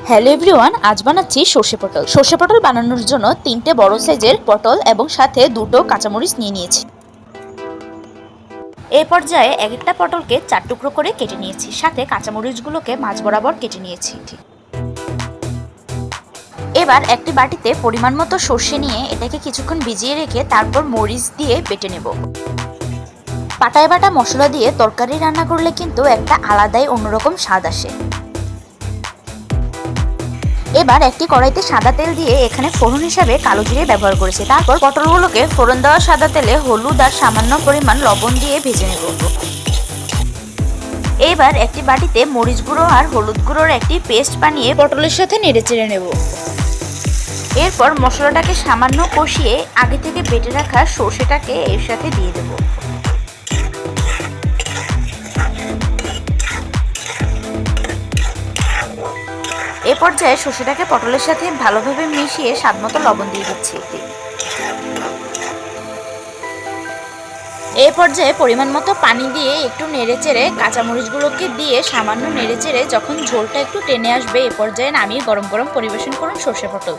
Hello everyone, আজ বানাচ্ছি সর্ষে পটল। সর্ষে পটল বানানোর জন্য 3টে বড় সাইজের পটল এবং সাথে 2টো কাঁচামরিচ নিয়ে নিয়েছি। এই পর্যায়ে এক একটা পটলকে 4 টুকরো করে কেটে নিয়েছি, সাথে কাঁচামরিচগুলোকে মাঝ বরাবর কেটে নিয়েছি। এবার একটি বাটিতে পরিমাণ মতো সর্ষে নিয়ে এটাকে কিছুক্ষণ ভিজিয়ে রেখে তারপর মরিচ দিয়ে বেটে নেব। পাটায় বাটা মশলা দিয়ে তরকারি রান্না করলে কিন্তু একটা আলাদাই অন্যরকম স্বাদ আসে। এবার একটি কড়াইতে সাদা তেল দিয়ে এখানে ফোড়ন হিসাবে কালো জিরে ব্যবহার করেছি। তারপর পটলগুলোকে ফোড়ন দেওয়া সাদা তেলে হলুদ আর সামান্য পরিমাণ লবণ দিয়ে ভেজে নেব। এবার একটি বাটিতে মরিচ গুঁড়ো আর হলুদ গুঁড়োর একটি পেস্ট বানিয়ে পটলের সাথে নেড়েচেড়ে নেব। এরপর মশলাটাকে সামান্য কষিয়ে আগে থেকে বেটে রাখা সর্ষেটাকে এর সাথে দিয়ে দেব। এ পর্যায়ে সর্ষেটাকে পটলের সাথে ভালোভাবে মিশিয়ে স্বাদমতো লবণ দিয়ে দিচ্ছি। এই পর্যায়ে পরিমাণ মতো পানি দিয়ে একটু নেড়েচেড়ে কাঁচামরিচগুলোকে দিয়ে সামান্য নেড়েচেড়ে যখন ঝোলটা একটু টেনে আসবে, এ পর্যায়ে নামিয়ে গরম গরম পরিবেশন করুন সর্ষে পটল।